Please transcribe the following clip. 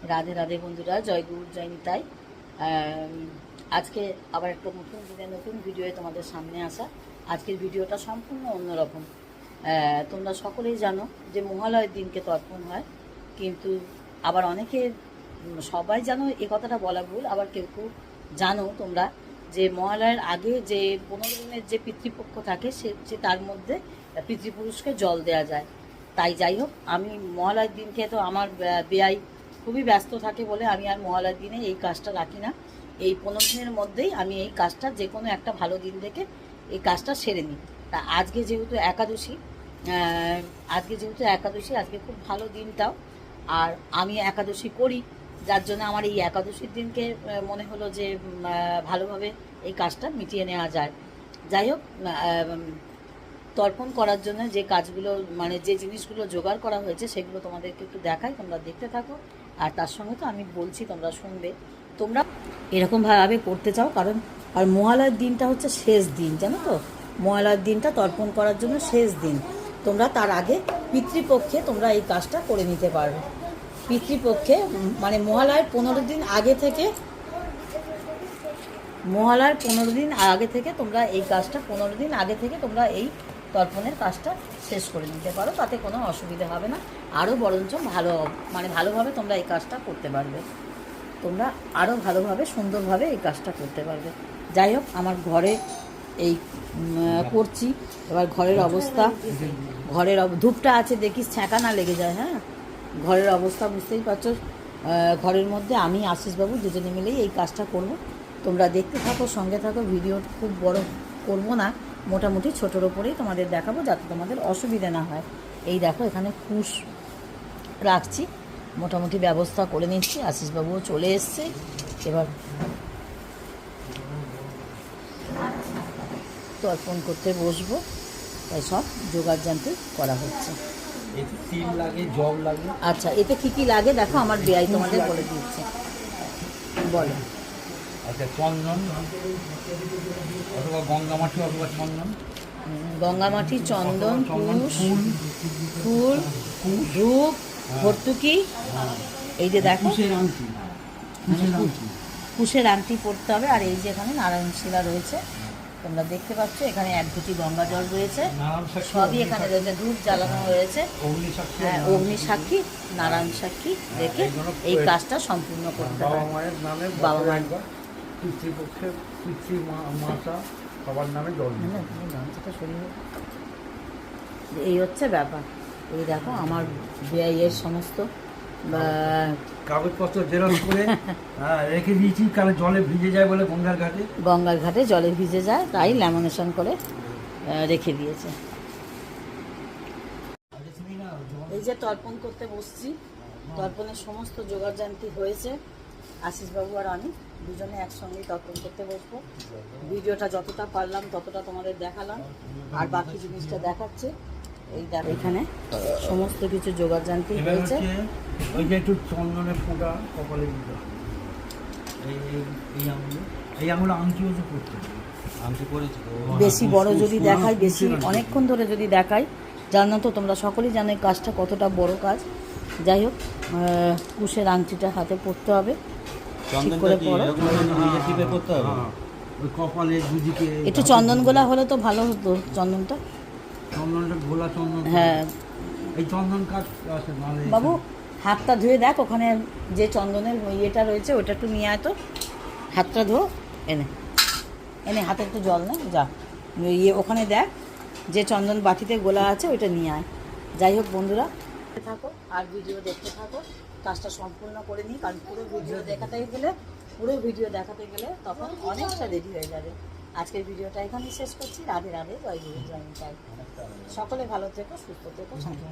রাধে রাধে বন্ধুরা, জয় গুরু জয় নিতাই। আজকে আবার একটা নতুন দিনে নতুন ভিডিওয়ে তোমাদের সামনে আসা। আজকের ভিডিওটা সম্পূর্ণ অন্যরকম। তোমরা সকলেই জানো যে মহালয়ের দিনকে তর্পণ হয়, কিন্তু আবার অনেকে সবাই জানো এ কথাটা বলা ভুল, আবার কেউ কেউ জানো তোমরা যে মহালয়ের আগে যে 15 দিনের যে পিতৃপক্ষ থাকে সে তার মধ্যে পিতৃপুরুষকে জল দেওয়া যায়। তাই যাই হোক, আমি মহালয়ের দিনকে তো আমার বেয়াই খুবই ব্যস্ত থাকে বলে আমি আর মহালয়ার দিনে এই কাজটা রাখি না। এই 15 দিনের মধ্যেই আমি এই কাজটা যে কোনো একটা ভালো দিন দেখে এই কাজটা সেরে নিই। তা আজকে যেহেতু একাদশী, আজকে খুব ভালো দিনটাও, আর আমি একাদশী করি, যার জন্য আমার এই একাদশীর দিনকে মনে হলো যে ভালোভাবে এই কাজটা মিটিয়ে নেওয়া যায়। যাই হোক, তর্পণ করার জন্য যে কাজগুলো মানে যে জিনিসগুলো জোগাড় করা হয়েছে সেগুলো তোমাদেরকে একটু দেখাই, তোমরা দেখতে থাকো। আর তার সঙ্গে তো আমি বলছি তোমরা শুনবে, তোমরা এরকমভাবে করতে চাও, কারণ আর মহালয়ার দিনটা হচ্ছে শেষ দিন, জানো তো, মহালয়ার দিনটা তর্পণ করার জন্য শেষ দিন। তোমরা তার আগে পিতৃপক্ষে তোমরা এই কাজটা করে নিতে পারবে। পিতৃপক্ষে মানে মহালয়ার 15 দিন আগে থেকে, তোমরা এই কাজটা 15 দিন আগে থেকে তোমরা এই তর্পণের কাজটা শেষ করে নিতে পারো, তাতে কোনো অসুবিধা হবে না। আরও বরঞ্চ ভালোভাবে তোমরা এই কাজটা করতে পারবে, তোমরা আরও ভালোভাবে সুন্দরভাবে এই কাজটা করতে পারবে। যাই হোক, আমার ঘরে এই করছি। এবার ঘরের অবস্থা, ধূপটা আছে দেখিস ছ্যাঁকা না লেগে যায়। হ্যাঁ, ঘরের অবস্থা বুঝতেই পারছো। ঘরের মধ্যে আমি আশিসবাবু দুজনে মিলেই এই কাজটা করব। তোমরা দেখতে থাকো, সঙ্গে থাকো। ভিডিও খুব বড় করব না, মোটামুটি ছোটোর ওপরেই তোমাদের দেখাবো, যাতে তোমাদের অসুবিধা না হয়। এই দেখো, এখানে কুশ রাখছি, মোটামুটি ব্যবস্থা করে নিচ্ছি। আশিসবাবুও চলে এসছে, এবার তর্পণ করতে বসবো, তাই সব জোগাড় জানতে করা হচ্ছে। তিল লাগে, জল লাগে। আচ্ছা, এতে কী কী লাগে দেখো, আমার বেয়াই তোমাদের বলে দিচ্ছে, বলো। আচ্ছা, চন্দন অথবা গঙ্গামাটি অথবা চন্দন, গঙ্গামাটি, চন্দন, ফুল, ধূপ, ভর্তুকি, এই যে দেখো কুশের আংটি পড়তে হবে। আর এই যে এখানে নারায়ণ শিলা রয়েছে, তোমরা দেখতে পাচ্ছ, এখানে 1-2টি গঙ্গা জল রয়েছে, সবই এখানে রয়েছে। ধূপ জ্বালানো হয়েছে, হ্যাঁ, অগ্নি সাক্ষী, নারায়ণ সাক্ষী রেখে এই কাজটা সম্পূর্ণ করতে হবে। বাবা মায়ের পিতৃপক্ষে মাতা সবার নামে জল, এই হচ্ছে ব্যাপার। এই দেখো আমার এর সমস্ত কাগজপত্র জেরক্স করে রেখে দিয়েছি, কারণ জলে ভিজে যায় বলে গঙ্গার ঘাটে জলে ভিজে যায়, তাই ল্যামিনেশন করে রেখে দিয়েছে। এই যে তর্পণ করতে বসছি, তর্পণের সমস্ত জোগাড়জান্তি হয়েছে। আশিসবাবু আর আমি দুজনে একসঙ্গেই তর্পণ করতে বসবো। ভিডিওটা যতটা পারলাম ততটা তোমাদের দেখালাম, আর বাকি জিনিসটা দেখাচ্ছে। এই দেখ, এখানে সমস্ত কিছু জোগাড়জান্তি হয়েছে। ওই যে একটু চন্দনের ফোঁটা কপালে দিতে, এই আঙুলে আংটিও তো করতে, আংটি করেছি। বেশি বড় যদি দেখাই, বেশি অনেকক্ষণ ধরে যদি দেখাই, জানো তো তোমরা সকলেই জানো এই কাজটা কতটা বড় কাজ। যাই হোক, কুশের আংটিটা হাতে পরতে হবে, ঠিক করে পরো। কপালে দুদিকে একটু চন্দন গোলা হলে তো ভালো হতো। চন্দনটা গোলা চন্দন, হ্যাঁ। এই চন্দন কাজ আছে বাবু, হাতটা ধুয়ে দেখ, ওখানে যে চন্দনের ইয়েটা রয়েছে ওটা একটু নিয়ে আয় তো, হাতটা ধো, এনে হাতে একটু জল না, যা ওখানে দেখ যে চন্দন বাটিতে গোলা আছে ওইটা নিয়ে আয়। যাই হোক বন্ধুরা, থাকো আর ভিডিও দেখতে থাকো, কাজটা সম্পূর্ণ করে নিই, কারণ পুরো ভিডিও দেখাতে গেলে তখন অনেকটা দেরি হয়ে যাবে। আজকের ভিডিওটা এখানেই শেষ করছি। রাধে রাধে, জয় গুরু জয় নিতাই। সকলে ভালো থেকো, সুস্থ থেকো, শান্তি।